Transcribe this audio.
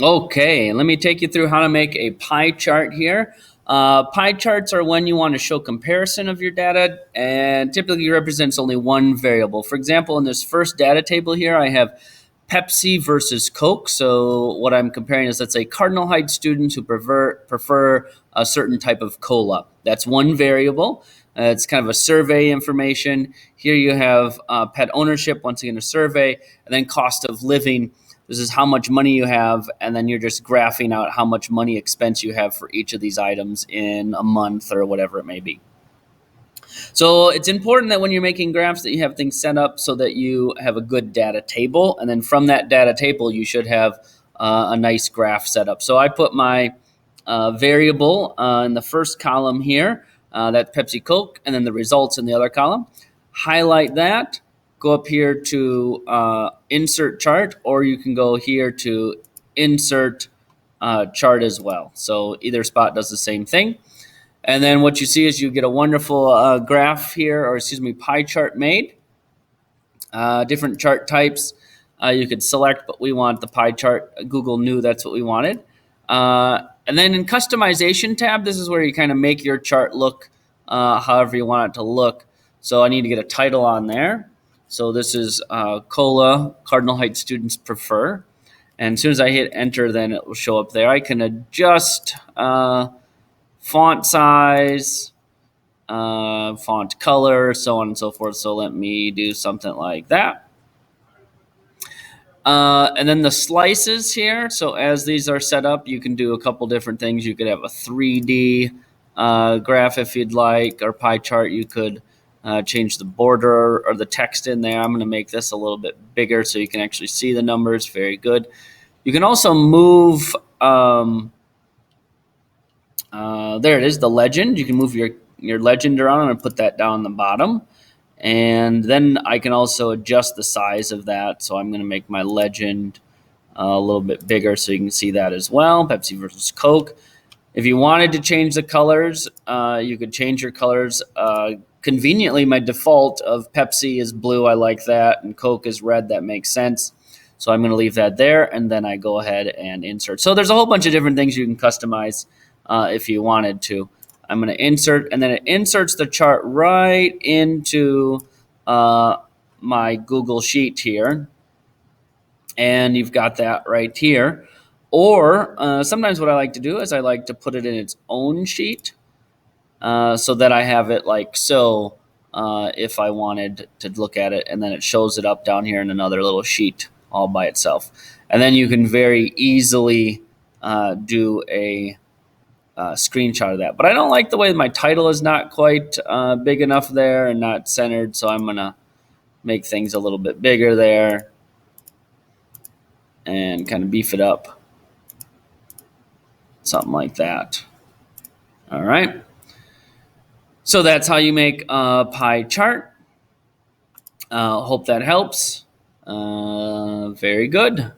Okay, let me take you through how to make a pie chart here. Pie charts are when you want to show comparison of your data and typically represents only one variable. For example, in this first data table here, I have Pepsi versus Coke. So what I'm comparing is, let's say, Cardinal Heights students who prefer a certain type of cola. That's one variable. It's kind of a survey information. Here you have pet ownership, once again a survey, and then cost of living. This is how much money you have, and then you're just graphing out how much money expense you have for each of these items in a month or whatever it may be. So it's important that when you're making graphs that you have things set up so that you have a good data table, and then from that data table you should have a nice graph set up. So I put my variable in the first column here, that's Pepsi Coke, and then the results in the other column. Highlight that, go up here to insert chart, or you can go here to insert chart as well. So either spot does the same thing. And then what you see is you get a wonderful graph here, or excuse me, pie chart made. Different chart types you could select, but we want the pie chart. Google knew that's what we wanted. And then in customization tab, this is where you kind of make your chart look however you want it to look. So I need to get a title on there. So this is Cola, Cardinal Heights students prefer. And as soon as I hit enter, then it will show up there. I can adjust font size, font color, so on and so forth. So let me do something like that. And then the slices here. So as these are set up, you can do a couple different things. You could have a 3D graph if you'd like, or pie chart. You could change the border or the text in there. I'm going to make this a little bit bigger so you can actually see the numbers. Very good. You can also move, there it is, the legend. You can move your legend around and put that down the bottom. And then I can also adjust the size of that. So I'm going to make my legend a little bit bigger so you can see that as well. Pepsi versus Coke. If you wanted to change the colors, you could change your colors. Conveniently, my default of Pepsi is blue. I like that. And Coke is red. That makes sense. So I'm going to leave that there. And then I go ahead and insert. So there's a whole bunch of different things you can customize if you wanted to. I'm going to insert, and then it inserts the chart right into my Google Sheet here. And you've got that right here. Or sometimes what I like to do is I like to put it in its own sheet so that I have it like so if I wanted to look at it, and then it shows it up down here in another little sheet all by itself. And then you can very easily do a screenshot of that. But I don't like the way my title is not quite big enough there and not centered, so I'm going to make things a little bit bigger there and kind of beef it up. Something like that. All right. So that's how you make a pie chart. Hope that helps. Very good.